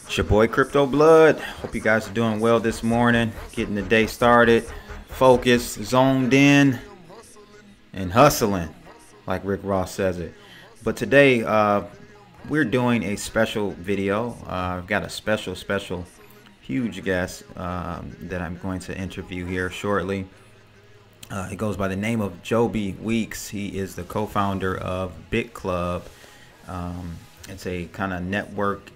It's your boy Crypto Blood. Hope you guys are doing well this morning. Getting the day started, focused, zoned in, and hustling, like Rick Ross says it. But today, we're doing a special video. I've got a special, huge guest that I'm going to interview here shortly. He goes by the name of Joby Weeks. He is the co-founder of Bitclub. It's a kind of network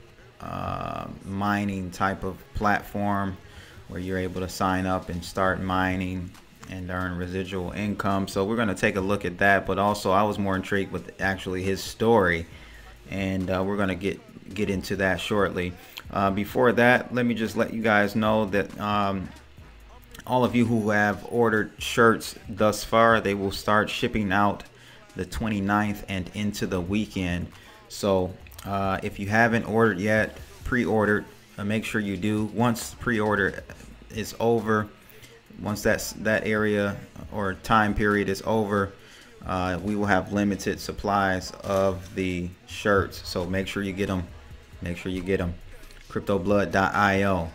mining type of platform where you're able to sign up and start mining and earn residual income. So we're going to take a look at that, but also I was more intrigued with actually his story, and we're going to get into that shortly. Before that, let me just let you guys know that all of you who have ordered shirts thus far, they will start shipping out the 29th and into the weekend. So if you haven't ordered yet, pre-ordered, make sure you do. Once pre-order is over, once that area or time period is over, we will have limited supplies of the shirts. So make sure you get them. CryptoBlood.io.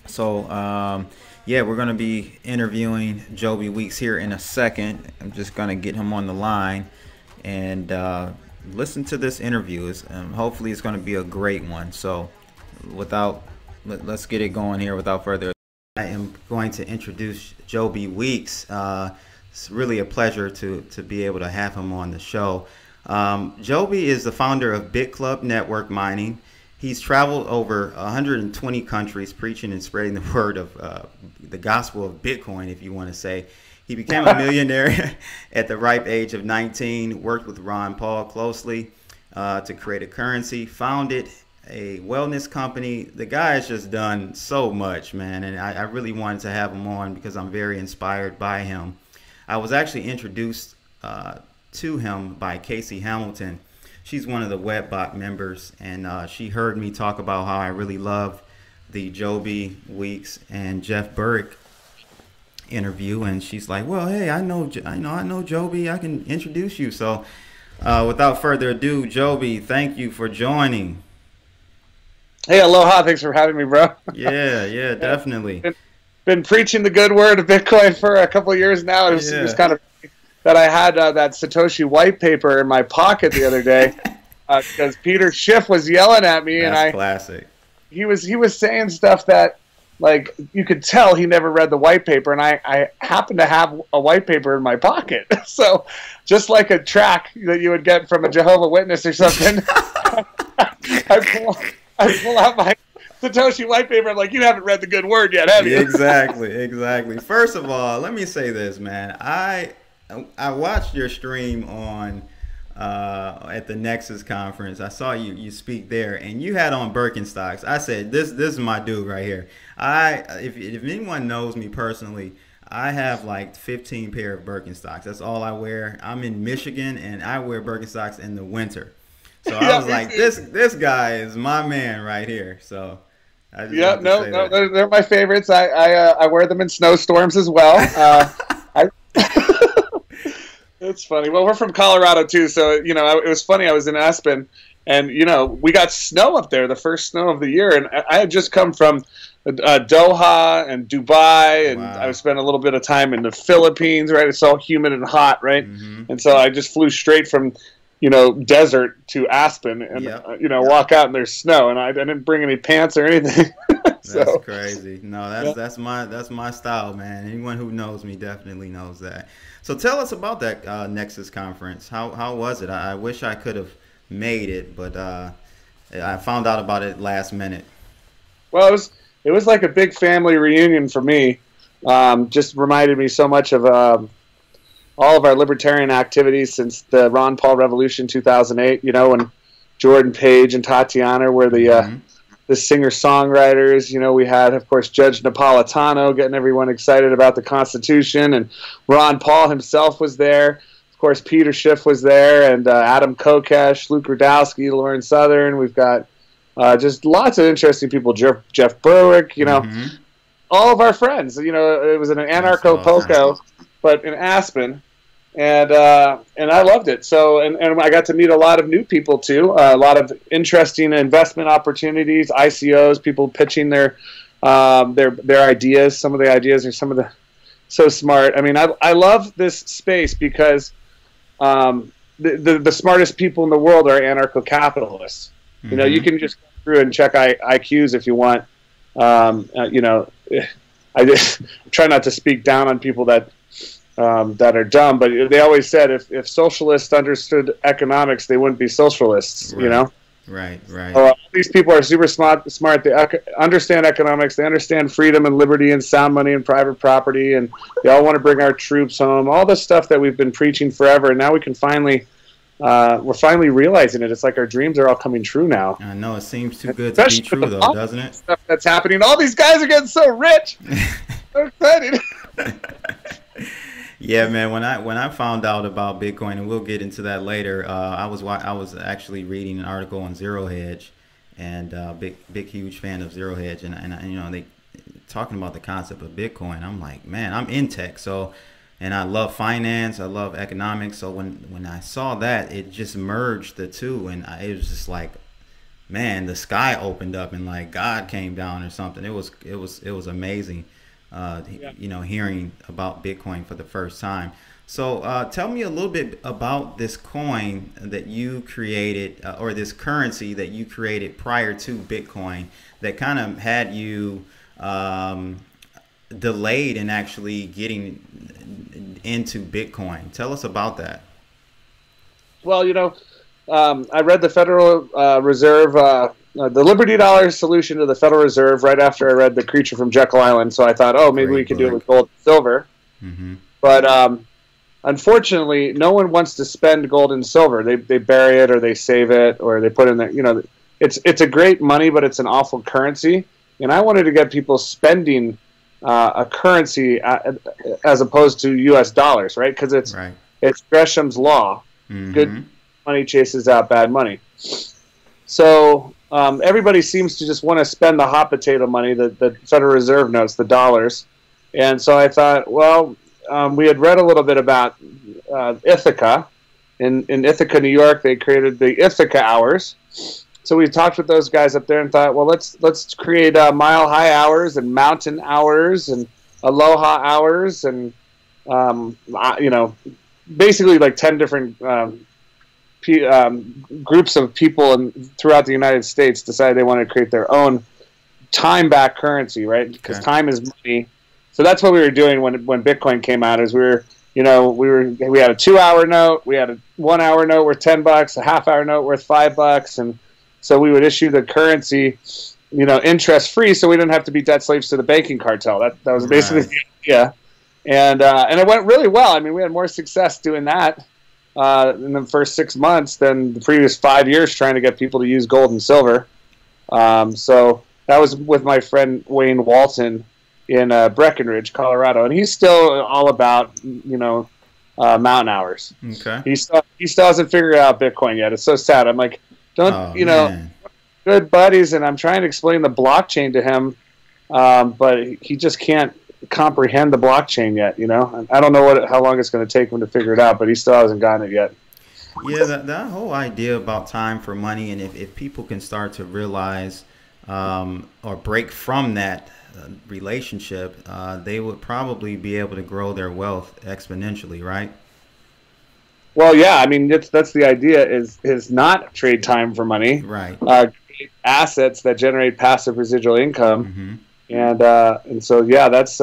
So yeah, we're going to be interviewing Joby Weeks here in a second. I'm just going to get him on the line and listen to this interview. Hopefully it's going to be a great one. So let's get it going here without further ado. I am going to introduce Joby Weeks. It's really a pleasure to be able to have him on the show. Joby is the founder of Bitclub Network Mining. He's traveled over 120 countries preaching and spreading the word of the gospel of Bitcoin, if you want to say. He became a millionaire at the ripe age of 19, worked with Ron Paul closely to create a currency, founded a wellness company. The guy has just done so much, man, and I really wanted to have him on because I'm very inspired by him. I was actually introduced to him by Casey Hamilton. She's one of the Webbot members, and she heard me talk about how I really love the Joby Weeks and Jeff Burrick interview, and she's like, "Well, hey, I know Joby. I can introduce you." So, without further ado, Joby, thank you for joining. Hey, aloha! Thanks for having me, bro. Yeah, definitely. Been preaching the good word of Bitcoin for a couple of years now. It was kind of that I had that Satoshi white paper in my pocket the other day because Peter Schiff was yelling at me. That's classic. He was saying stuff that, like, you could tell he never read the white paper, and I happened to have a white paper in my pocket. So just like a track that you would get from a Jehovah's Witness or something, I pull out my Satoshi white paper. I'm like, you haven't read the good word yet, have you? Exactly. First of all, let me say this, man. I watched your stream on at the Nexus Conference. I saw you speak there, and you had on Birkenstocks. I said, this is my dude right here. If anyone knows me personally, I have like 15 pair of Birkenstocks. That's all I wear. I'm in Michigan, and I wear Birkenstocks in the winter. So I was like, this guy is my man right here. So they're my favorites. I wear them in snowstorms as well. It's funny. Well, we're from Colorado too, so it was funny. I was in Aspen, and we got snow up there, the first snow of the year, and I had just come from Doha and Dubai, and I spent a little bit of time in the Philippines. Right, it's all humid and hot, right? And so I just flew straight from desert to Aspen, and walk out and there's snow, and I didn't bring any pants or anything. That's crazy. No, that's my style, man. Anyone who knows me definitely knows that. So tell us about that Nexus Conference. How was it? I wish I could have made it, but I found out about it last minute. Well, it was like a big family reunion for me. Just reminded me so much of all of our libertarian activities since the Ron Paul Revolution 2008. When Jordan Page and Tatiana were the singer-songwriters. We had, of course, Judge Napolitano getting everyone excited about the Constitution, and Ron Paul himself was there. Of course, Peter Schiff was there, and Adam Kokesh, Luke Rudowski, Lauren Southern. We've got just lots of interesting people. Jeff Berwick, all of our friends. It was an anarcho-poco, but in Aspen. and I loved it. So and I got to meet a lot of new people too, a lot of interesting investment opportunities, ICOs, people pitching their ideas. Some of the ideas are some of the so smart. I mean, I love this space because the smartest people in the world are anarcho-capitalists. Mm-hmm. You know, you can just go through and check IQs if you want. You know, I just try not to speak down on people that are dumb, but they always said if socialists understood economics, they wouldn't be socialists. Right. You know. Right. So, these people are super smart. They understand economics. They understand freedom and liberty and sound money and private property, and they all want to bring our troops home. All the stuff that we've been preaching forever, and now we can finally, we're finally realizing it. It's like our dreams are all coming true now. I know, it seems too good to be true, though, doesn't it? Stuff that's happening. All these guys are getting so rich. So excited. Yeah, man. When I found out about Bitcoin, and we'll get into that later, I was actually reading an article on Zero Hedge, and big huge fan of Zero Hedge, and you know, they talking about the concept of Bitcoin. I'm like, man, I'm in tech, so, and I love finance, I love economics. So when I saw that, it just merged the two, and it was just like, man, the sky opened up and like God came down or something. It was amazing. You know, hearing about Bitcoin for the first time. So tell me a little bit about this coin that you created, or this currency that you created prior to Bitcoin, that kind of had you delayed in actually getting into Bitcoin. Tell us about that. Well, you know, I read the Federal Reserve, the Liberty Dollar solution to the Federal Reserve right after I read The Creature from Jekyll Island. So I thought, oh, maybe we could do it with gold and silver. Mm-hmm. But unfortunately, no one wants to spend gold and silver. They bury it, or they save it, or they put in there. You know, it's a great money, but it's an awful currency. And I wanted to get people spending a currency as opposed to U.S. dollars, right? Because it's Gresham's law. Mm-hmm. Good money chases out bad money. So everybody seems to just want to spend the hot potato money, the Federal Reserve notes, the dollars. And so I thought, well, we had read a little bit about Ithaca. In Ithaca, New York, they created the Ithaca hours. So we talked with those guys up there and thought, well, let's create mile high hours and mountain hours and aloha hours and you know, basically like 10 different groups of people throughout the United States decided they wanted to create their own time-back currency, right? Because time is money. So that's what we were doing when Bitcoin came out. Is we had a 2-hour note, we had a 1-hour note worth $10, a half-hour note worth $5, and so we would issue the currency, you know, interest-free, so we didn't have to be debt slaves to the banking cartel. That was basically the idea, and it went really well. I mean, we had more success doing that in the first 6 months than the previous 5 years trying to get people to use gold and silver. So that was with my friend Wayne Walton in Breckenridge, Colorado, and he's still all about, you know, mountain hours. Okay. He still hasn't figured out Bitcoin yet. It's so sad. I'm like, know, good buddies, and I'm trying to explain the blockchain to him, but he just can't comprehend the blockchain yet. You know, I don't know how long it's going to take him to figure it out, but he still hasn't gotten it yet. Yeah, that whole idea about time for money, and if people can start to realize or break from that relationship, they would probably be able to grow their wealth exponentially, right? Well, yeah, I mean, that's the idea, is not trade time for money. Right. Create assets that generate passive residual income. Mm-hmm. And so, yeah, that's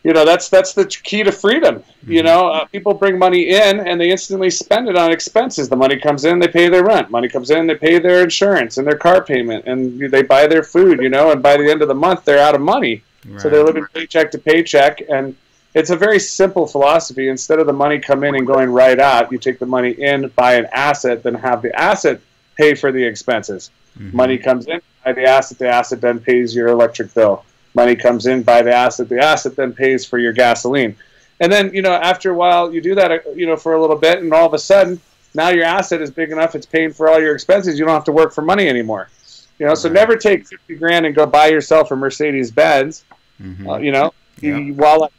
you know, that's the key to freedom. Mm-hmm. You know, people bring money in and they instantly spend it on expenses. The money comes in, they pay their rent. Money comes in, they pay their insurance and their car payment, and they buy their food, you know, and by the end of the month, they're out of money. Right. So they're living paycheck to paycheck, and it's a very simple philosophy. Instead of the money come in and going right out, you take the money in, buy an asset, then have the asset pay for the expenses. Mm-hmm. Money comes in, buy the asset then pays your electric bill. Money comes in, buy the asset then pays for your gasoline. And then, you know, after a while, you do that, you know, for a little bit, and all of a sudden, now your asset is big enough, it's paying for all your expenses, you don't have to work for money anymore. You know, so never take 50 grand and go buy yourself a Mercedes-Benz, mm-hmm. You know. Yeah. While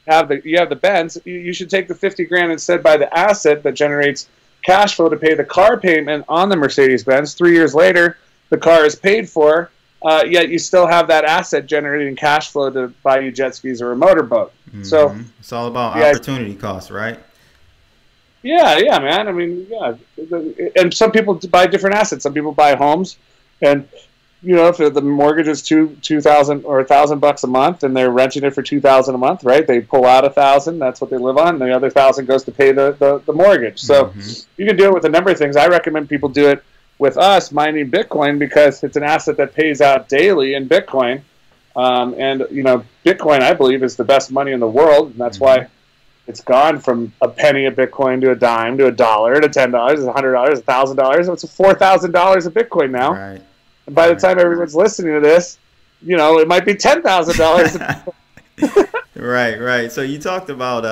you have the Benz, you should take the 50 grand instead, buy the asset that generates cash flow to pay the car payment on the Mercedes Benz. 3 years later, the car is paid for, yet you still have that asset generating cash flow to buy you jet skis or a motorboat. So it's all about opportunity cost, right? Yeah, man. I mean, yeah. And some people buy different assets. Some people buy homes, and if the mortgage is $2,000 or $1,000 a month, and they're renting it for $2,000 a month, right? They pull out $1,000. That's what they live on. And the other $1,000 goes to pay the mortgage. So you can do it with a number of things. I recommend people do it with us mining Bitcoin because it's an asset that pays out daily in Bitcoin. And Bitcoin, I believe, is the best money in the world, and that's why it's gone from a penny of Bitcoin to a dime to $1 to $10 to $100 $1,000. It's $4,000 of Bitcoin now. Right. And by the time everyone's listening to this, it might be $10,000. Right. So you talked about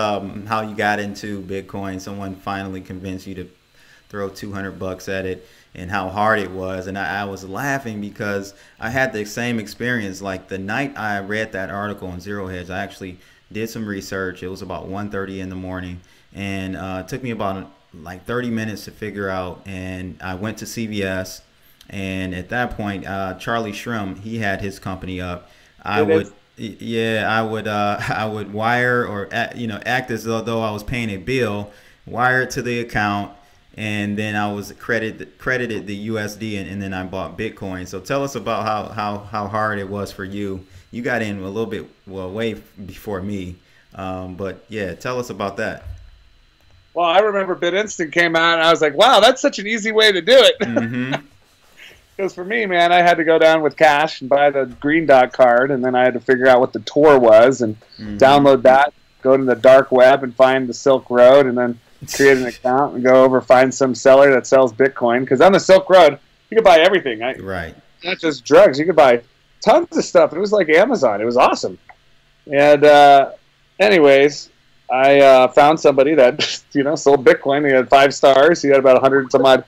how you got into Bitcoin. Someone finally convinced you to throw $200 at it, and how hard it was. And I was laughing because I had the same experience. Like the night I read that article on Zero Hedge, I actually did some research. It was about 1:30 in the morning, and it took me about like 30 minutes to figure out. And I went to CVS, and at that point, Charlie Shrum, he had his company up. I would wire or act as though I was paying a bill, wire it to the account, and then I was credited the USD, and then I bought Bitcoin. So tell us about how hard it was for you. You got in a little bit way before me, but yeah, tell us about that. Well, I remember BitInstant came out, and I was like, wow, that's such an easy way to do it. Because for me, man, I had to go down with cash and buy the green dot card, and then I had to figure out what the Tor was and download that, go to the dark web and find the Silk Road, and then create an account and go over, find some seller that sells Bitcoin. Because on the Silk Road, you could buy everything. Right. Not just drugs. You could buy tons of stuff. It was like Amazon. It was awesome. And anyways, I found somebody that sold Bitcoin. He had 5 stars. He had about 100 some odd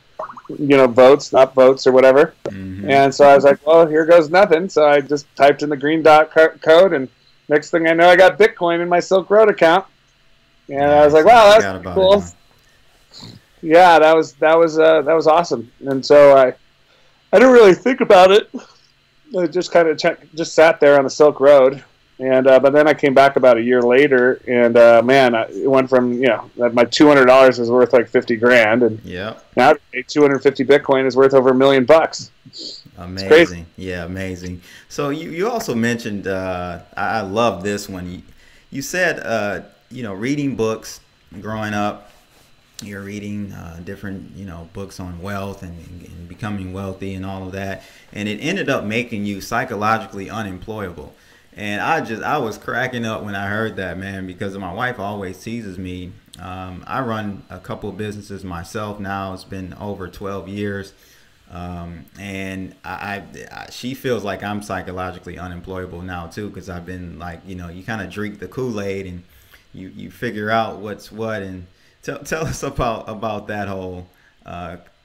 votes, not votes or whatever. And so I was like, well, here goes nothing. So I just typed in the green dot code, and next thing I know, I got Bitcoin in my Silk Road account. And I was like, wow, that's cool. Yeah, that was awesome. And so I didn't really think about it. I just kind of just sat there on the Silk Road, and but then I came back about a year later, and man, it went from my $200 was worth like 50 grand, and now 250 Bitcoin is worth over $1 million. Amazing, yeah, amazing. So you also mentioned I love this one. You said reading books growing up. You're reading different, books on wealth and becoming wealthy and all of that. And it ended up making you psychologically unemployable. And I was cracking up when I heard that, man, because my wife always teases me. I run a couple of businesses myself now. It's been over 12 years. And she feels like I'm psychologically unemployable now, too, because I've been like, you kind of drink the Kool-Aid and you figure out what's what. And Tell us about that whole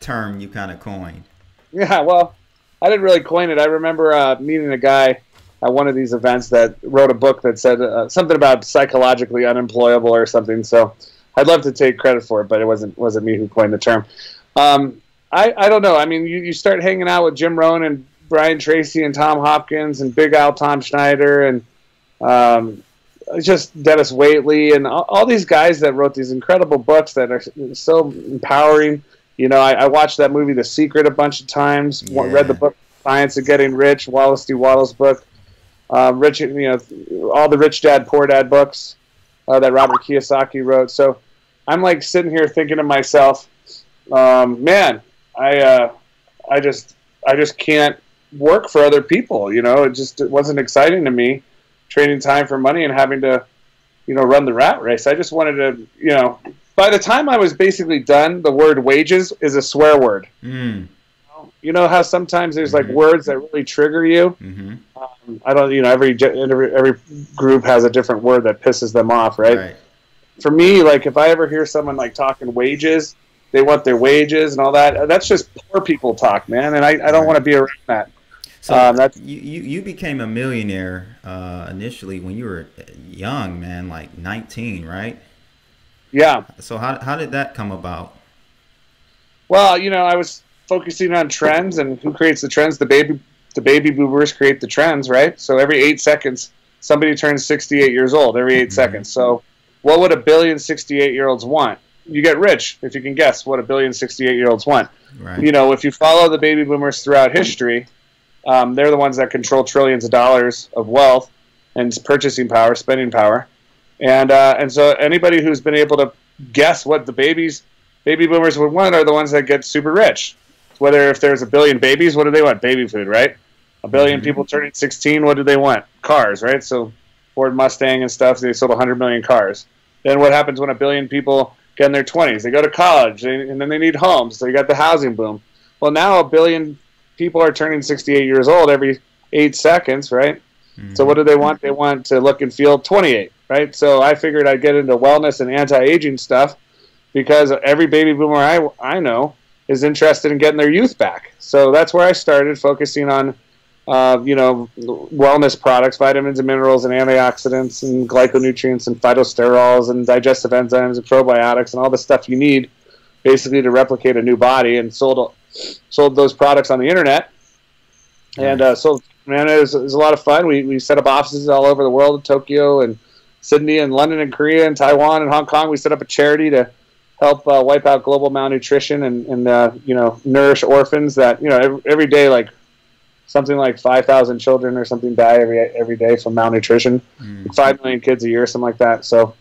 term you kind of coined. Yeah, well, I didn't really coin it. I remember meeting a guy at one of these events that wrote a book that said something about psychologically unemployable or something. So I'd love to take credit for it, but it wasn't me who coined the term. I don't know. I mean, you start hanging out with Jim Rohn and Brian Tracy and Tom Hopkins and Big Al Tom Schneider and just Dennis Waitley and all these guys that wrote these incredible books that are so empowering. I watched that movie The Secret a bunch of times. Read the book Science of Getting Rich, Wallace D. Wattles' book. All the Rich Dad Poor Dad books that Robert Kiyosaki wrote. So I'm like sitting here thinking to myself, man, I just can't work for other people. It wasn't exciting to me. Trading time for money and having to, run the rat race. I just wanted to, by the time I was basically done, the word wages is a swear word. You know how sometimes there's like words that really trigger you? I don't, every group has a different word that pisses them off, right? For me, like if I ever hear someone like talking wages, they want their wages and all that. That's just poor people talk, man. And I don't want to be around that. So That's you became a millionaire initially when you were young, man, like 19, right? yeah. So how did that come about? Well, I was focusing on trends and who creates the trends. The baby boomers create the trends, right? So every 8 seconds, somebody turns 68 years old. Every 8 seconds. So what would 1,068,000,000 want? You get rich if you can guess what 1,068,000,000 want. Right. If you follow the baby boomers throughout history, they're the ones that control trillions of dollars of wealth and purchasing power, spending power, and so anybody who's been able to guess what the baby boomers would want are the ones that get super rich. Whether if there's a billion babies, what do they want? Baby food, right? A billion people turning 16, what do they want? Cars, right? So Ford Mustang and stuff, they sold 100 million cars. Then what happens when a billion people get in their 20s? They go to college, and then they need homes, so you got the housing boom. Well, now a billion people are turning 68 years old every 8 seconds, right? So what do they want? They want to look and feel 28, right? So I figured I'd get into wellness and anti-aging stuff because every baby boomer I know is interested in getting their youth back. So that's where I started focusing on, wellness products, vitamins and minerals and antioxidants and glyconutrients and phytosterols and digestive enzymes and probiotics and all the stuff you need basically to replicate a new body, and sold those products on the internet. And so, man, it was a lot of fun. We set up offices all over the world, in Tokyo and Sydney and London and Korea and Taiwan and Hong Kong. We set up a charity to help wipe out global malnutrition and nourish orphans that, every day, like something like 5,000 children or something die every day from malnutrition. 5 million kids a year, something like that. So,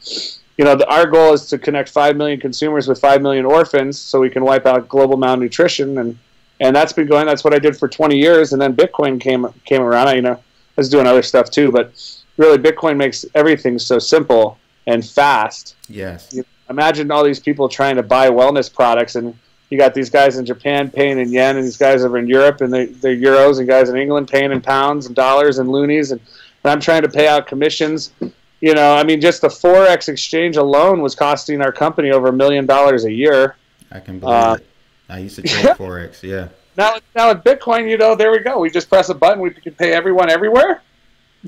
our goal is to connect 5 million consumers with 5 million orphans so we can wipe out global malnutrition. And that's been going. That's what I did for 20 years. And then Bitcoin came around. I was doing other stuff too, but really Bitcoin makes everything so simple and fast. Yes. Imagine all these people trying to buy wellness products, and you got these guys in Japan paying in yen, and these guys over in Europe and they're euros, and guys in England paying in pounds and dollars and loonies, and I'm trying to pay out commissions. Just the Forex exchange alone was costing our company over $1 million a year. I can believe it. I used to trade Forex, yeah. Now with Bitcoin, there we go. We just press a button. We can pay everyone everywhere.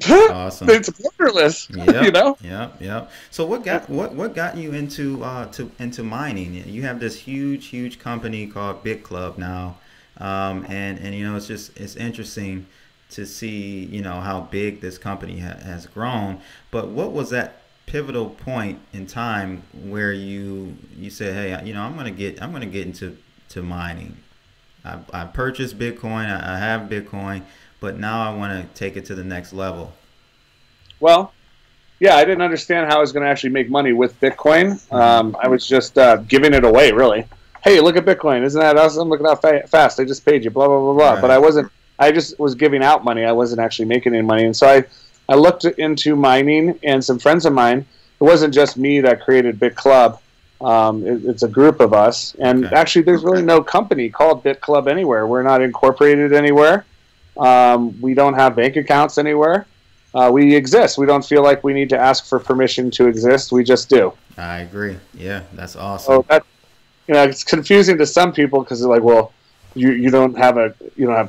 Awesome. It's borderless. Yep. So what got you into mining? You have this huge company called Bitclub now, and it's interesting to see how big this company has grown. But what was that pivotal point in time where you said, hey, I'm gonna get into mining? I purchased Bitcoin. I have Bitcoin. But now I want to take it to the next level. Well, yeah, I didn't understand how I was going to actually make money with Bitcoin. I was just giving it away, really. Hey, look at Bitcoin. Isn't that awesome? Look at how fast. I just paid you, blah, blah, blah, blah. Right. But I just was giving out money. I wasn't actually making any money. And so I looked into mining, and some friends of mine, it wasn't just me that created Bitclub. It's a group of us. And actually, there's really no company called Bitclub anywhere. We're not incorporated anywhere. We don't have bank accounts anywhere. We exist. We don't feel like we need to ask for permission to exist. We just do. I agree. Yeah, that's awesome. So it's confusing to some people because they're like, well, you don't have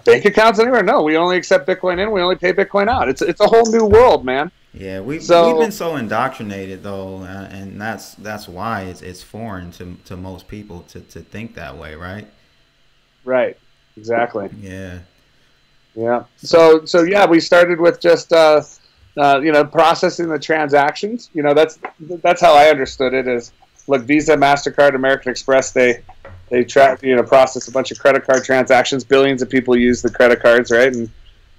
bank accounts anywhere? No, we only accept Bitcoin in. We only pay Bitcoin out. It's a whole new world, man. Yeah, we've been so indoctrinated though, and that's why it's foreign to most people to think that way, right? Right. Exactly. Yeah. Yeah. So yeah, we started with just processing the transactions. That's how I understood it. Is look, Visa, MasterCard, American Express, they track, process a bunch of credit card transactions. Billions of people use the credit cards, right? And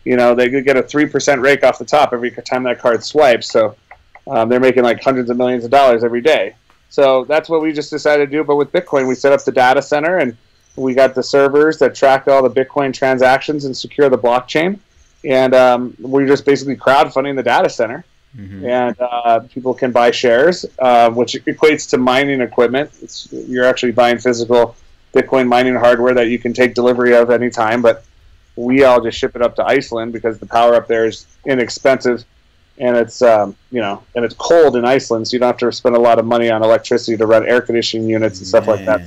they could get a 3% rake off the top every time that card swipes. So they're making like hundreds of millions of dollars every day. So that's what we just decided to do. But with Bitcoin, we set up the data center, and we got the servers that track all the Bitcoin transactions and secure the blockchain. And we're just basically crowdfunding the data center. And people can buy shares, which equates to mining equipment. You're actually buying physical Bitcoin mining hardware that you can take delivery of anytime. But we all just ship it up to Iceland because the power up there is inexpensive and it's you know, and it's cold in Iceland, so you don't have to spend a lot of money on electricity to run air conditioning units and stuff like that.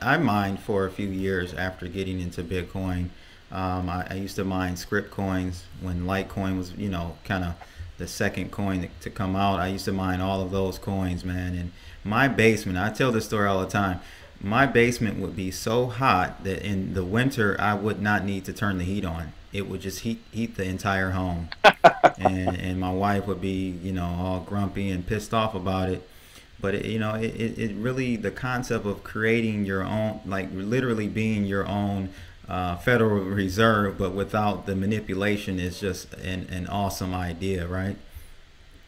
I mined for a few years after getting into Bitcoin. I used to mine script coins when Litecoin was, you know, kind of the second coin to come out. I used to mine all of those coins, man. And my basement, I tell this story all the time. My basement would be so hot that in the winter I would not need to turn the heat on. It would just heat the entire home. And my wife would be, you know, all grumpy and pissed off about it. But it really, the concept of creating your own, like literally being your own Federal Reserve, but without the manipulation, is just an awesome idea, right?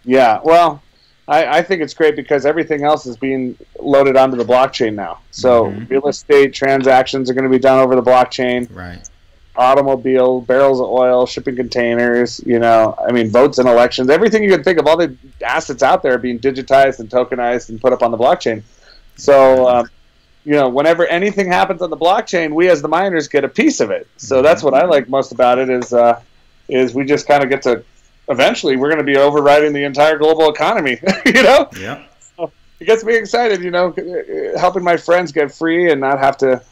Yeah, well, I think it's great because everything else is being loaded onto the blockchain now. So real estate transactions are going to be done over the blockchain. Right. Automobile, barrels of oil, shipping containers, you know, I mean, votes in elections, everything you can think of, all the assets out there are being digitized and tokenized and put up on the blockchain. So, you know, whenever anything happens on the blockchain, we as the miners get a piece of it. So that's what I like most about it is we just kind of get to, eventually we're going to be overriding the entire global economy, you know? Yeah. So it gets me excited, you know, helping my friends get free and not have to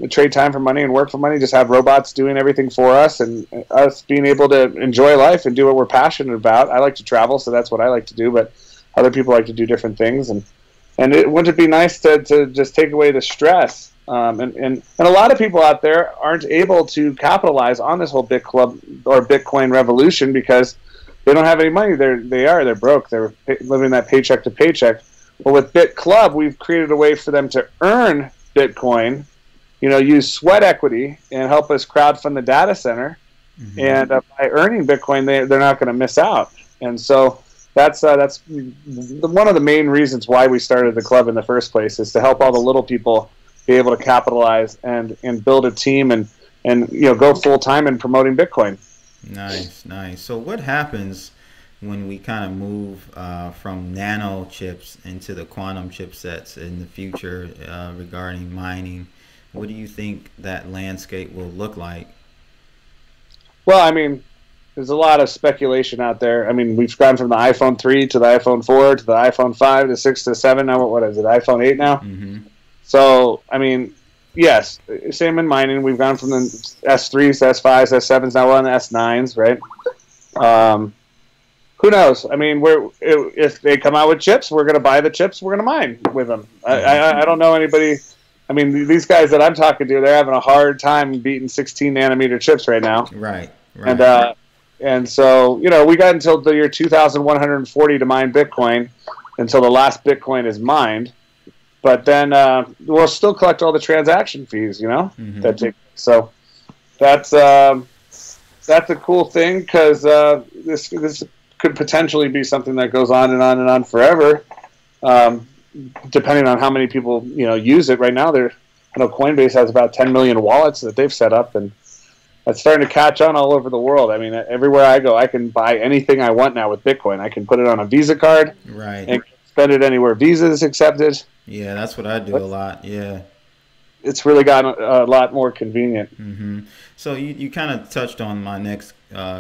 trade time for money and work for money, just have robots doing everything for us and us being able to enjoy life and do what we're passionate about. I like to travel, so that's what I like to do, but other people like to do different things. And wouldn't it be nice to just take away the stress? And a lot of people out there aren't able to capitalize on this whole Bitclub or Bitcoin revolution because they don't have any money. They're broke. They're living that paycheck to paycheck. Well, with Bitclub, we've created a way for them to earn Bitcoin, you know, use sweat equity and help us crowdfund the data center. And by earning Bitcoin, they're not going to miss out. And so that's one of the main reasons why we started the club in the first place, is to help all the little people be able to capitalize and build a team and you know, go full time in promoting Bitcoin. Nice. So what happens when we kind of move from nano chips into the quantum chipsets in the future regarding mining? What do you think that landscape will look like? Well, I mean, there's a lot of speculation out there. I mean, we've gone from the iPhone 3 to the iPhone 4 to the iPhone 5 to 6 to 7. Now, what is it, iPhone 8 now? So, I mean, yes, same in mining. We've gone from the S3s, S5s, S7s. Now we're on the S9s, right? Who knows? I mean, if they come out with chips, we're going to buy the chips. We're going to mine with them. I don't know anybody. I mean, these guys that I'm talking to, they're having a hard time beating 16 nanometer chips right now. Right. And so, you know, we got until the year 2140 to mine Bitcoin, until the last Bitcoin is mined. But then we'll still collect all the transaction fees, you know. So that's a cool thing, because this could potentially be something that goes on and on and on forever. Depending on how many people, you know, use it. Right now, I know Coinbase has about 10 million wallets that they've set up, and that's starting to catch on all over the world. I mean, everywhere I go, I can buy anything I want now with Bitcoin. I can put it on a Visa card, and spend it anywhere Visa is accepted. Yeah, that's what I do a lot. Yeah, it's really gotten a lot more convenient. So you kind of touched on my next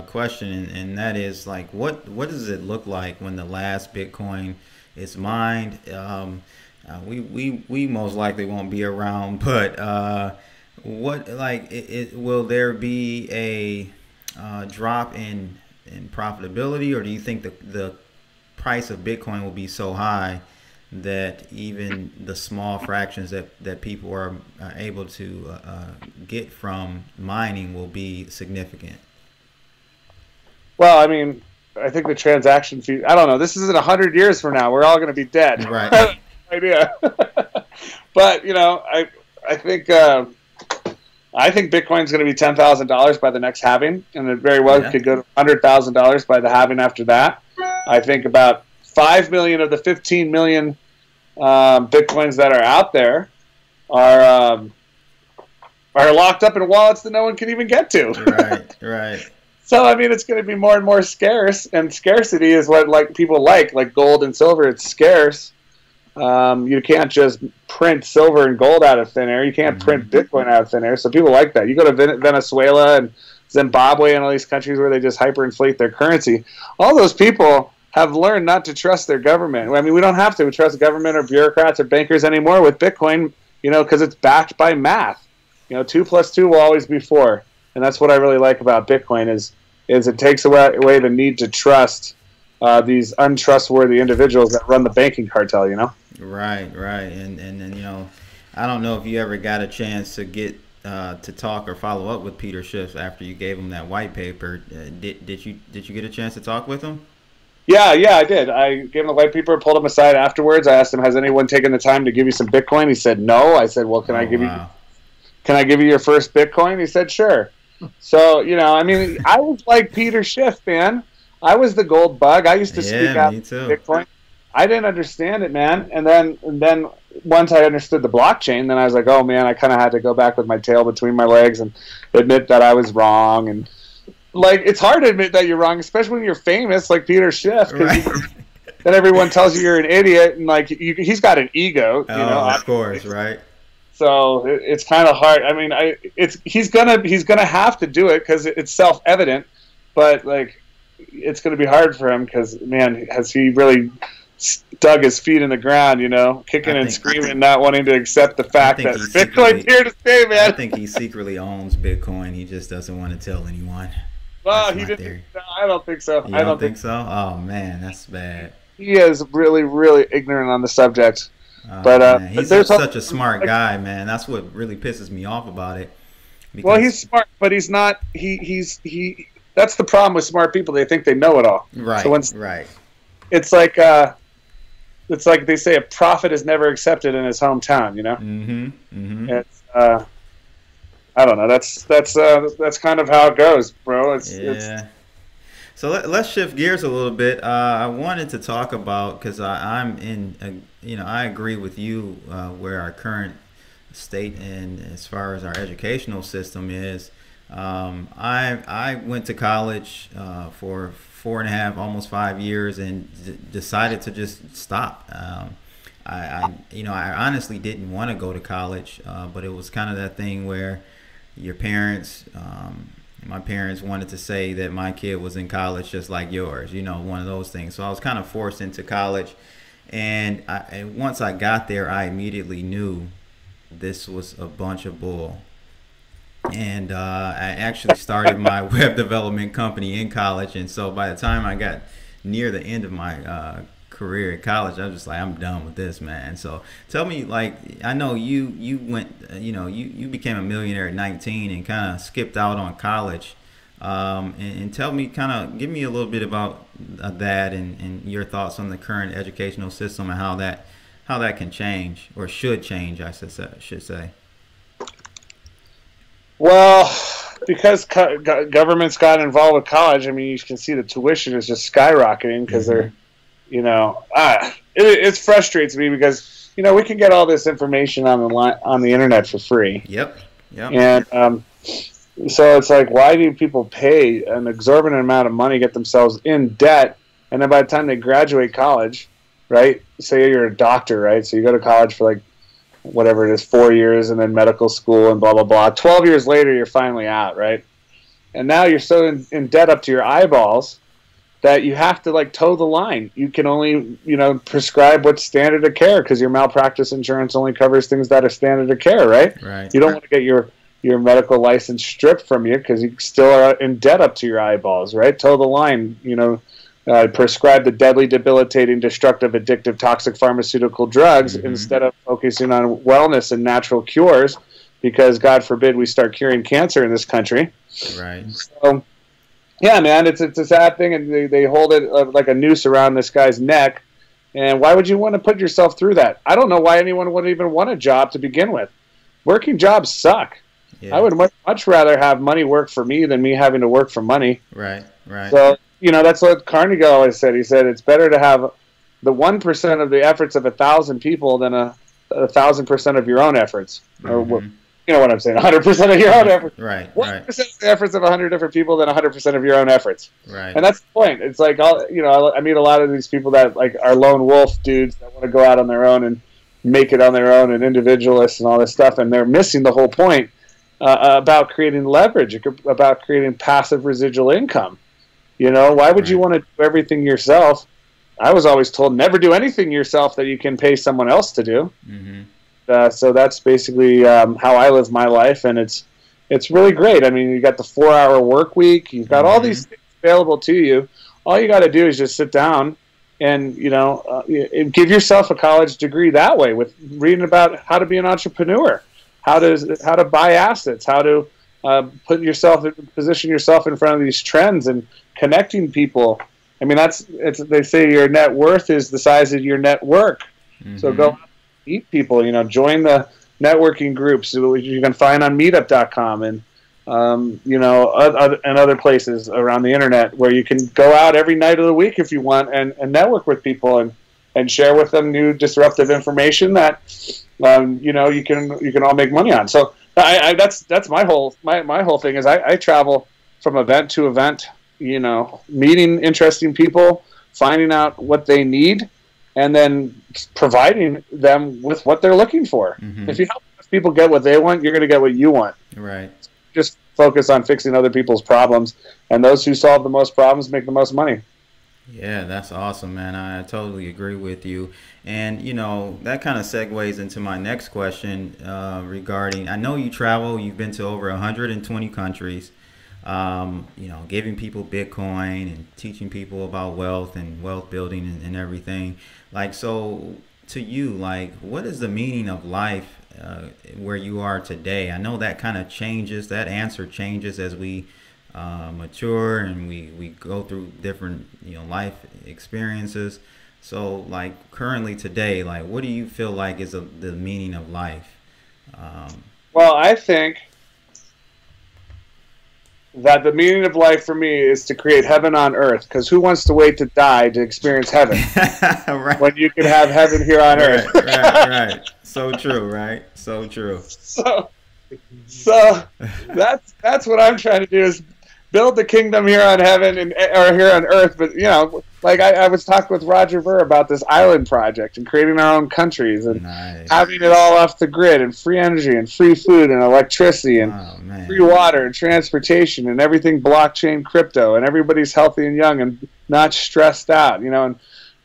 question, and that is, like, what does it look like when the last Bitcoin is mined? We most likely won't be around, but what, like, will there be a drop in profitability, or do you think the price of Bitcoin will be so high that even the small fractions that people are able to get from mining will be significant? Well, I mean, I think the transaction fee, I don't know, this isn't 100 years from now. We're all going to be dead. Right. No idea. But, you know, I think Bitcoin's going to be $10,000 by the next halving, and it very well could go to $100,000 by the halving after that. I think about 5 million of the 15 million Bitcoins that are out there are locked up in wallets that no one can even get to. Right. So, I mean, it's going to be more and more scarce, and scarcity is what, like, people like gold and silver. It's scarce. You can't just print silver and gold out of thin air. You can't print Bitcoin out of thin air. So people like that. You go to Venezuela and Zimbabwe and all these countries where they just hyperinflate their currency. All those people have learned not to trust their government. I mean, we don't have to trust government or bureaucrats or bankers anymore with Bitcoin, because it's backed by math. 2 + 2 will always be 4. And that's what I really like about Bitcoin is it takes away the need to trust these untrustworthy individuals that run the banking cartel, Right. And I don't know if you ever got a chance to get to talk or follow up with Peter Schiff after you gave him that white paper. Did you get a chance to talk with him? Yeah, I did. I gave him the white paper, pulled him aside afterwards. I asked him, "Has anyone taken the time to give you some Bitcoin?" He said, "No." I said, "Well, can I give you your first Bitcoin?" He said, "Sure." So, I mean, I was like Peter Schiff, man. I was the gold bug. I used to speak out Bitcoin. I didn't understand it, man. And then once I understood the blockchain, then I was like, oh man, I kind of had to go back with my tail between my legs and admit that I was wrong. And like, it's hard to admit that you're wrong, especially when you're famous, like Peter Schiff. Right. Then everyone tells you you're an idiot, and like he's got an ego. Of course, right. So it's kind of hard. I mean, he's gonna have to do it because it's self-evident, but like it's gonna be hard for him because, man, has he really dug his feet in the ground, kicking and screaming, not wanting to accept the fact that Bitcoin's here to stay, man. I think he secretly owns Bitcoin. He just doesn't want to tell anyone. Well, he didn't. No, I don't think so. I don't think so. Oh man, that's bad. He is really, really ignorant on the subject. He's such a smart guy, man. That's what really pisses me off about it. Well, he's smart, but he's not. He. That's the problem with smart people. They think they know it all. Right. So right. It's like they say, a prophet is never accepted in his hometown. It's I don't know. That's kind of how it goes, bro. It's So let's shift gears a little bit. I wanted to talk about, because I'm in, I agree with you where our current state and as far as our educational system is. I went to college for 4.5, almost 5 years, and decided to just stop. I honestly didn't want to go to college, but it was kind of that thing where your parents, my parents wanted to say that my kid was in college just like yours, one of those things. So I was kind of forced into college, and once I got there, I immediately knew this was a bunch of bull. And I actually started my web development company in college, and so by the time I got near the end of my career at college, I was just like, I'm done with this, man. So tell me, like, I know you went, you became a millionaire at 19 and kind of skipped out on college, and tell me, kind of give me a little bit about that and your thoughts on the current educational system and how that can change, or should change, I should say. Well, because governments got involved with college, I mean, you can see the tuition is just skyrocketing because they're, it frustrates me because, we can get all this information on the internet for free. Yep. And so it's like, why do people pay an exorbitant amount of money, get themselves in debt, and then by the time they graduate college, right, say you're a doctor, right, so you go to college for like whatever it is, 4 years, and then medical school and blah, blah, blah. 12 years later, you're finally out, right? And now you're so in debt up to your eyeballs that you have to, like, toe the line. You can only, prescribe what's standard of care because your malpractice insurance only covers things that are standard of care, right? Right. You don't want to get your medical license stripped from you because you still are in debt up to your eyeballs, right? Toe the line, prescribe the deadly, debilitating, destructive, addictive, toxic pharmaceutical drugs instead of focusing on wellness and natural cures, because God forbid we start curing cancer in this country. Right. So, yeah, man, it's a sad thing, and they hold it like a noose around this guy's neck. And why would you want to put yourself through that? I don't know why anyone would even want a job to begin with. Working jobs suck. Yeah. I would much rather have money work for me than me having to work for money. Right. So, that's what Carnegie always said. He said it's better to have the 1% of the efforts of 1,000 people than 1,000% of your own efforts. Or, you know what I'm saying? 100% of your own efforts. Right. 1% of the efforts of 100 different people than 100% of your own efforts. Right. And that's the point. It's like, I meet a lot of these people that like are lone wolf dudes that want to go out on their own and make it on their own, and individualists and all this stuff, and they're missing the whole point. about creating leverage, about creating passive residual income. You know, why would you want to do everything yourself? I was always told never do anything yourself that you can pay someone else to do. So that's basically how I live my life, and it's really great. I mean, you got the 4-hour work week. You've got all these things available to you. All you got to do is just sit down and, you know, give yourself a college degree that way, with reading about how to be an entrepreneur, how to buy assets, how to position yourself in front of these trends and connecting people. I mean, they say your net worth is the size of your network. So go meet people, you know, join the networking groups you can find on meetup.com and, you know, and other places around the internet where you can go out every night of the week if you want and network with people and share with them new disruptive information that, you know, you can all make money on. So that's my whole thing is I travel from event to event, you know, meeting interesting people, finding out what they need, and then providing them with what they're looking for. If you help people get what they want, you're going to get what you want. Right. Just focus on fixing other people's problems, and those who solve the most problems make the most money. Yeah, that's awesome, man. I totally agree with you. And, you know, that kind of segues into my next question regarding, I know you travel, you've been to over 120 countries, you know, giving people Bitcoin and teaching people about wealth and wealth building and everything. Like, so to you, like, what is the meaning of life where you are today? I know that kind of changes, that answer changes as we mature and we go through different, you know, life experiences. So like currently today, like what do you feel like is the meaning of life? Well, I think that the meaning of life for me is to create heaven on earth, because who wants to wait to die to experience heaven right. when you can have heaven here on earth? Right. So true, right? So true. So that's what I'm trying to do, is build the kingdom here on heaven or here on earth. But, you know, like I was talking with Roger Ver about this island project and creating our own countries and having it all off the grid and free energy and free food and electricity and free water and transportation and everything blockchain crypto, and everybody's healthy and young and not stressed out, you know. And,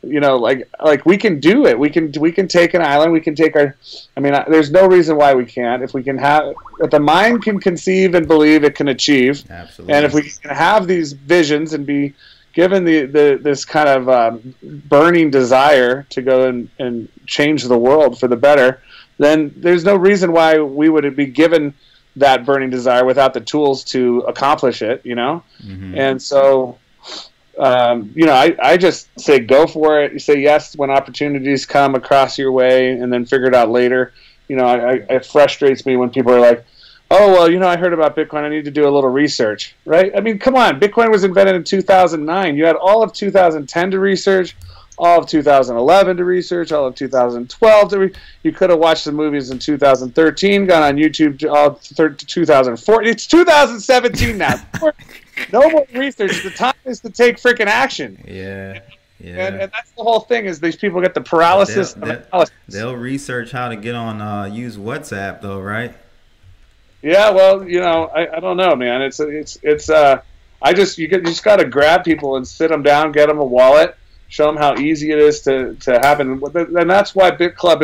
you know, like we can do it. We can take an island. We can take our. I mean, there's no reason why we can't. If the mind can conceive and believe, it can achieve. Absolutely. And if we can have these visions and be given this kind of burning desire to go and change the world for the better, then there's no reason why we would be given that burning desire without the tools to accomplish it. You know, and so. You know, I just say go for it. You say yes when opportunities come across your way, and then figure it out later. You know, it frustrates me when people are like, oh, well, you know, I heard about Bitcoin. I need to do a little research, right? I mean, come on. Bitcoin was invented in 2009. You had all of 2010 to research, all of 2011 to research, all of 2012 to You could have watched the movies in 2013, gone on YouTube all 2014. It's 2017 now. No more research. The time is to take freaking action. Yeah. And that's the whole thing, is these people get the paralysis. They'll research how to get on use WhatsApp though, right? Yeah, well, you know, I don't know, man. You just got to grab people and sit them down, get them a wallet, show them how easy it is to happen. And that's why Bitclub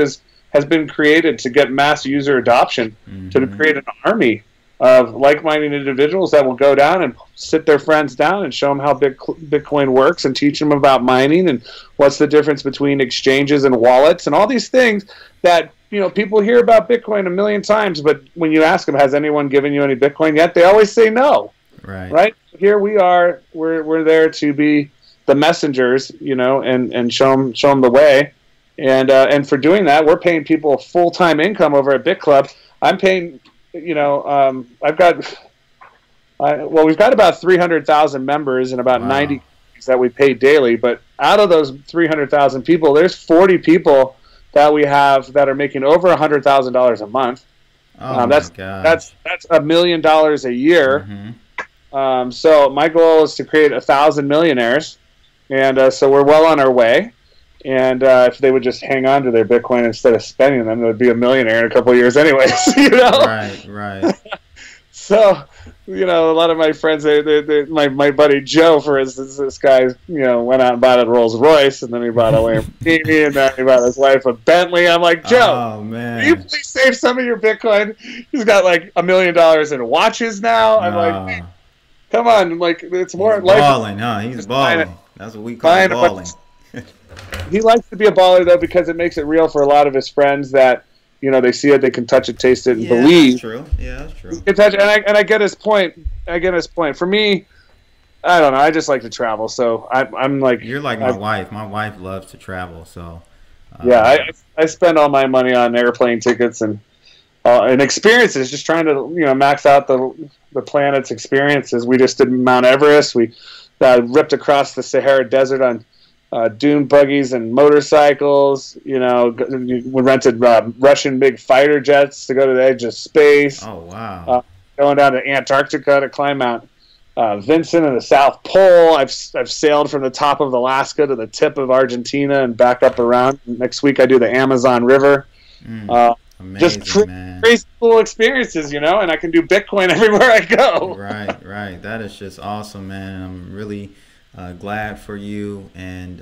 has been created, to get mass user adoption, to create an army of like-minded individuals that will go down and sit their friends down and show them how Bitcoin works and teach them about mining and what's the difference between exchanges and wallets and all these things that, you know, people hear about Bitcoin a million times, but when you ask them, has anyone given you any Bitcoin yet? They always say no. Right? Here we are. We're there to be the messengers, you know, and show them the way. And for doing that, we're paying people a full-time income over at Bitclub. I'm paying, you know, we've got about 300,000 members and about 90 that we pay daily. But out of those 300,000 people, there's 40 people that we have that are making over $100,000 a month. That's $1 million a year. So my goal is to create 1,000 millionaires, and so we're well on our way. And if they would just hang on to their Bitcoin instead of spending them, they would be a millionaire in a couple of years anyways. You know? Right. So, you know, a lot of my friends, my buddy Joe, for instance, this guy, you know, went out and bought a Rolls Royce, and then he bought a Lamborghini, and then he bought his wife a Bentley. I'm like, Joe, Oh will you man. please save some of your Bitcoin? He's got like $1 million in watches now. I'm like, hey, come on, like it's He's more life. balling, huh? He's Just buying balling. That's what we call a bunch balling. he likes to be a baller though because it makes it real for a lot of his friends that you know they see it, they can touch it, taste it, and Yeah, believe. that's true. Yeah, that's true. Can touch, and I get his point. I get his point. For me, I don't know. I just like to travel, so I'm like You're like my wife. My wife loves to travel, so yeah. I spend all my money on airplane tickets and experiences, just trying to you know max out the planet's experiences. We just did Mount Everest. We ripped across the Sahara Desert on dune buggies and motorcycles. You know, we rented Russian big fighter jets to go to the edge of space. Oh wow! Going down to Antarctica to climb Mount Vincent and the South Pole. I've sailed from the top of Alaska to the tip of Argentina and back up around. Next week I do the Amazon River. Amazing, just man. crazy cool experiences, you know, and I can do Bitcoin everywhere I go. Right. That is just awesome, man. I'm really glad for you, and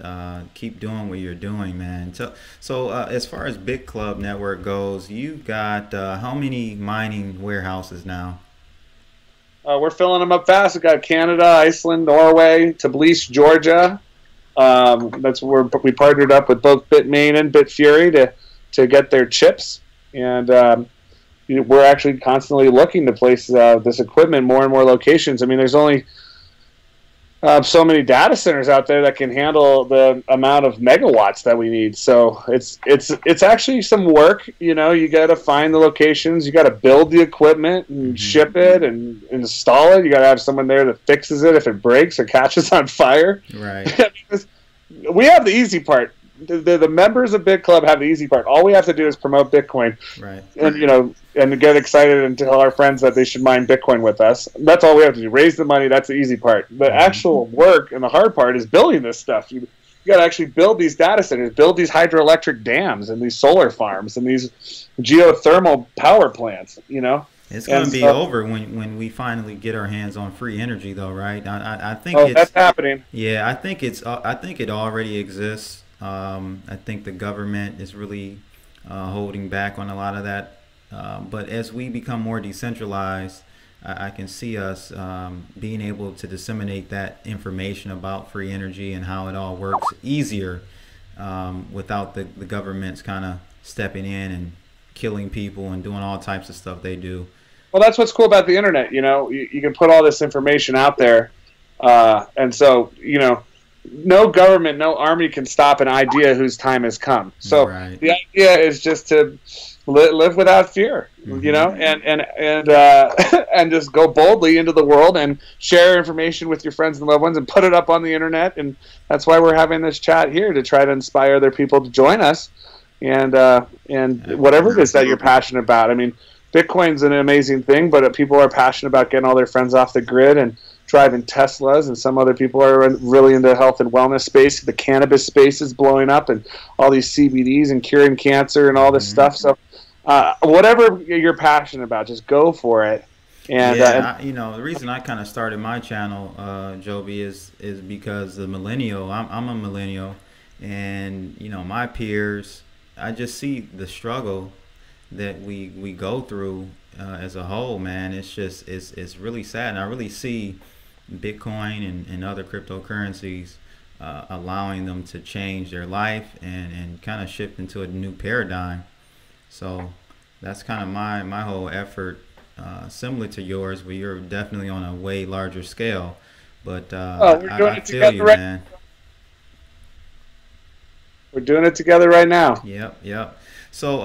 keep doing what you're doing, man. So as far as Bitclub network goes, you've got how many mining warehouses now? We're filling them up fast. We've got Canada, Iceland, Norway, Tbilisi, Georgia. That's where we partnered up with both Bitmain and Bitfury to get their chips. And we're actually constantly looking to place this equipment more and more locations. I mean, there's only so many data centers out there that can handle the amount of megawatts that we need. So it's actually some work. You know, you got to find the locations, you got to build the equipment and ship it and install it. You got to have someone there that fixes it if it breaks or catches on fire. Right. We have the easy part. The members of Bitclub have the easy part. All we have to do is promote Bitcoin, right? And you know, and get excited and tell our friends that they should mine Bitcoin with us. That's all we have to do. Raise the money. That's the easy part. The actual work and the hard part is building this stuff. You got to actually build these data centers, build these hydroelectric dams, and these solar farms, and these geothermal power plants. You know, it's going to be over when we finally get our hands on free energy, though, right? I think that's happening. Yeah, I think it already exists. I think the government is really holding back on a lot of that. But as we become more decentralized, I can see us being able to disseminate that information about free energy and how it all works easier without the government's kind of stepping in and killing people and doing all types of stuff they do. Well, that's what's cool about the internet. You know, you can put all this information out there. And so, you know, no government, no army can stop an idea whose time has come. So the idea is just to live without fear, you know, and just go boldly into the world and share information with your friends and loved ones and put it up on the internet. And that's why we're having this chat here, to try to inspire other people to join us and whatever it is that you're passionate about. I mean, Bitcoin's an amazing thing, but people are passionate about getting all their friends off the grid and driving Teslas, and some other people are really into health and wellness space. The cannabis space is blowing up, and all these CBDs and curing cancer and all this stuff. So whatever you're passionate about, just go for it. And you know, the reason I kind of started my channel, Joby, is because the millennial. I'm a millennial, and you know, my peers, I just see the struggle that we go through as a whole, man. It's just it's really sad, and I really see Bitcoin and other cryptocurrencies allowing them to change their life and kind of shift into a new paradigm. So that's kind of my whole effort, similar to yours, but you're definitely on a way larger scale. But I feel you, man. We're doing it together right now. Yep. So,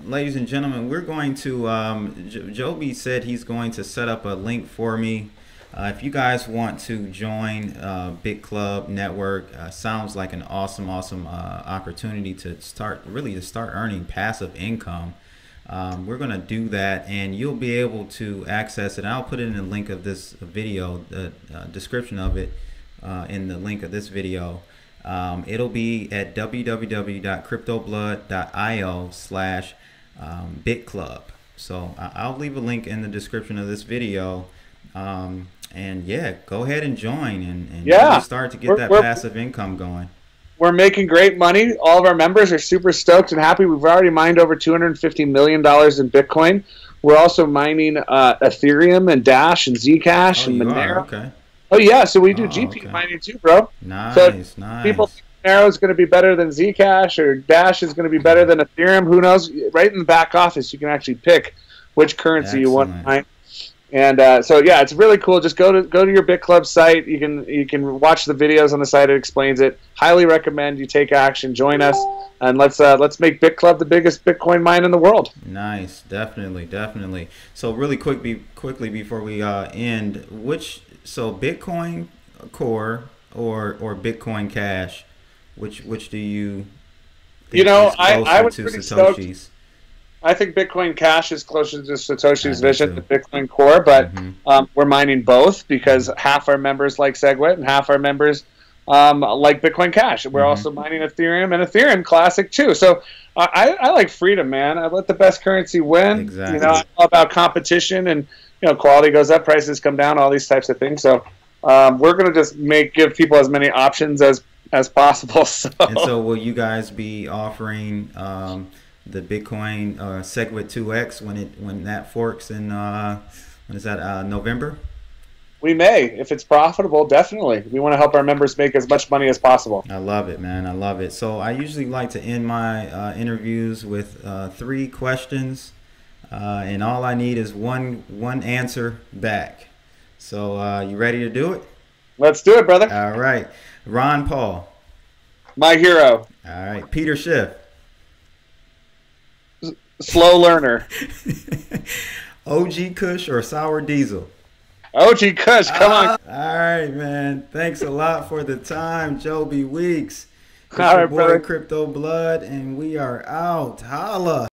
ladies and gentlemen, we're going to, Joby said he's going to set up a link for me. If you guys want to join Bitclub Network, sounds like an awesome opportunity to start earning passive income. We're going to do that, and you'll be able to access it. I'll put it in the link of this video, the description of it in the link of this video. It'll be at www.cryptoblood.io/Bitclub. So I'll leave a link in the description of this video. And yeah, go ahead and join and really start to get that passive income going. We're making great money. All of our members are super stoked and happy. We've already mined over $250 million in Bitcoin. We're also mining Ethereum and Dash and Zcash and Monero. Okay. Oh yeah, so we do GP mining too, bro. Nice, so nice. People think Monero is going to be better than Zcash or Dash is going to be better than Ethereum. Who knows? Right in the back office, you can actually pick which currency you want to mine. And so yeah, it's really cool. Just go to your Bitclub site. You can watch the videos on the site. It explains it. Highly recommend you take action. Join us, and let's make Bitclub the biggest Bitcoin mine in the world. Nice, definitely. So really quickly before we end, so Bitcoin Core or Bitcoin Cash, which do you think I was pretty Satoshi's? Stoked. I think Bitcoin Cash is closer to Satoshi's vision than Bitcoin Core, but we're mining both because half our members like SegWit and half our members like Bitcoin Cash. We're also mining Ethereum and Ethereum Classic too. So I like freedom, man. I let the best currency win. Exactly. I'm all about competition and quality goes up, prices come down, all these types of things. So we're gonna just give people as many options as possible. So. And so will you guys be offering the Bitcoin SegWit 2X when that forks in when is that November? We may, if it's profitable, definitely. We want to help our members make as much money as possible. I love it, man. I love it. So I usually like to end my interviews with 3 questions, and all I need is one answer back. So you ready to do it? Let's do it, brother. All right. Ron Paul. My hero. All right. Peter Schiff. Slow learner. OG Kush or Sour Diesel? OG Kush, come on. All right, man. Thanks a lot for the time, Joby Weeks. It's All right, your boy brother. Crypto Blood, and we are out. Holla.